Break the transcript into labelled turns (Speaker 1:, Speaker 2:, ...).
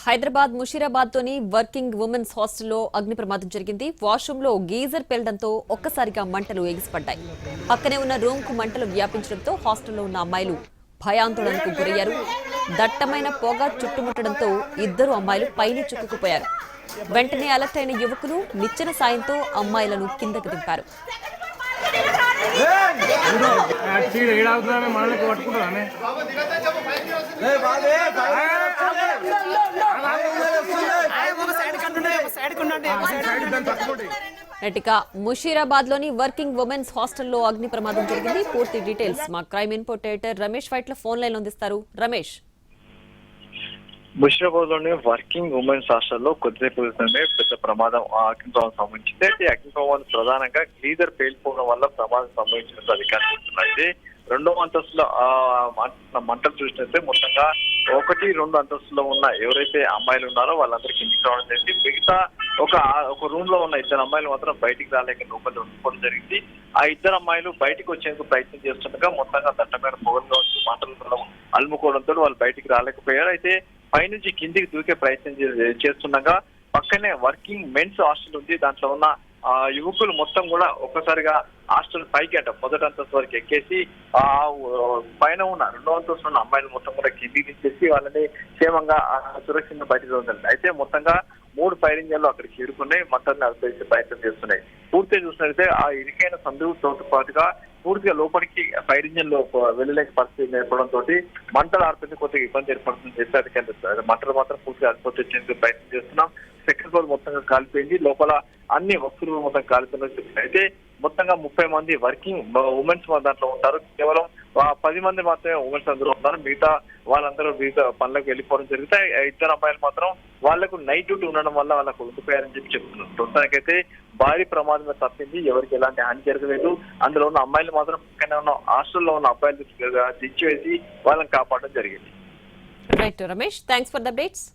Speaker 1: Hyderabad ముషీరాబాద్లోని working women's హాస్టల్లో అగ్ని ప్రమాదం జరిగింది. వాష్రూంలో గీజర్ పేలడంతో ఒక్కసారిగా మంటలు ఎగిసిపడ్డాయి. పక్కనే ఉన్న రూమ్కు మంటలు వ్యాపించడంతో హాస్టల్లో ఉన్న అమ్మాయిలు భయాందోళనకు గురయ్యారు. దట్టమైన పొగ చుట్టుముట్టడంతో ఇద్దరు అమ్మాయిలు పైన చిక్కుకుపోయారు. వెంటనే అలర్ట్ అయిన యువకులు నిచ్చెన సాయంతో అమ్మాయిలను కిందకు దింపారు. ముషీరాబాద్ లోని వర్కింగ్ ఉమెన్స్ హాస్టల్లో అగ్ని ప్రమాదం జరిగింది. పూర్తి డీటెయిల్స్ మా క్రైమ్ ఇన్పోర్టేటర్ రమేష్ వైట్ లో ఫోన్ లైన్ అందిస్తారు. రమేష్,
Speaker 2: ముషీరాబాద్ లోని వర్కింగ్ ఉమెన్స్ హాస్టల్లో కొద్దిసేపు పెద్ద ప్రమాదం అగ్నిప్రమాదం సంభవించింది. అయితే అగ్నిప్రమాదం ప్రధానంగా గీజర్ పేలిపోవడం వల్ల ప్రమాదం సంభవించినట్టు అధికారులు చెప్తున్నారు. అయితే రెండో అంతస్తులో మంటలు చూసినట్టే మొత్తంగా 1-2 అంతస్తులో ఉన్న ఎవరైతే అమ్మాయిలు ఉన్నారో వాళ్ళందరికీ ఇంటికి రావడం జరిగింది. మిగతా ఒక రూమ్ లో ఉన్న 2 అమ్మాయిలు మాత్రం బయటికి రాలేక లోపల ఉండిపోవడం జరిగింది. ఆ 2 అమ్మాయిలు బయటకు వచ్చేందుకు ప్రయత్నం చేస్తుండగా మొత్తంగా దట్టమైన పొగలు మంటలు అలుముకోవడంతో వాళ్ళు బయటికి రాలేకపోయారు. అయితే పైనుంచి కిందికి దూకే ప్రయత్నం చేస్తుండగా పక్కనే వర్కింగ్ మెన్స్ హాస్టల్ ఉంది. దాంట్లో ఉన్న యువకులు మొత్తం కూడా ఒక్కసారిగా హాస్టల్ పైకి మొదటి అంతస్తు వరకు ఎక్కేసి పైన ఉన్న 2వ అంతస్తు ఉన్న అమ్మాయిలు మొత్తం కూడా కిందికి దించేసి వాళ్ళని క్షేమంగా సురక్షితంగా బయటకు వదిలింది. అయితే మొత్తంగా 3 ఫైర్ ఇంజన్లు అక్కడికి చేరుకున్నాయి, మంటల్ని అదుపేసే ప్రయత్నం చేస్తున్నాయి. పూర్తిగా చూసినట్లయితే ఆ ఇరికైన సందుతో పాటుగా పూర్తిగా లోపలికి ఫైర్ ఇంజన్ లో వెళ్ళలేక పరిస్థితి ఏర్పడంతో మంటలు ఆర్పేసి కొద్దిగా ఇబ్బంది ఏర్పడుతుంది చేస్తే అధికారులు మంటలు మాత్రం పూర్తిగా అదుపుచేందుకు ప్రయత్నం చేస్తున్నాం. సెకండ్ ఫ్లోర్ మొత్తంగా కాలిపోయింది, లోపల అన్ని వస్తువులు మొత్తం కాలిపోయినట్టు. అయితే మొత్తంగా 30 మంది వర్కింగ్ ఉమెన్స్ దాంట్లో ఉంటారు. కేవలం 10 మంది మాత్రమే ఉమెన్స్ అందరూ ఉన్నారు. మిగతా వాళ్ళందరూ మిగతా పనులకు వెళ్ళిపోవడం జరిగితే 2 అమ్మాయిలు మాత్రం వాళ్లకు నైట్ డ్యూటీ ఉండడం వల్ల వాళ్ళకు ఉండిపోయారని చెప్తున్నారు. ప్రస్తుతానికైతే భారీ ప్రమాదం తప్పింది, ఎవరికి ఎలాంటి హాని జరగలేదు. అందులో ఉన్న అమ్మాయిలు మాత్రం పక్కనే ఉన్న హాస్టల్లో ఉన్న అబ్బాయిలు దించివేసి వాళ్ళని కాపాడడం జరిగింది.
Speaker 1: Right Ramesh, thanks for the updates.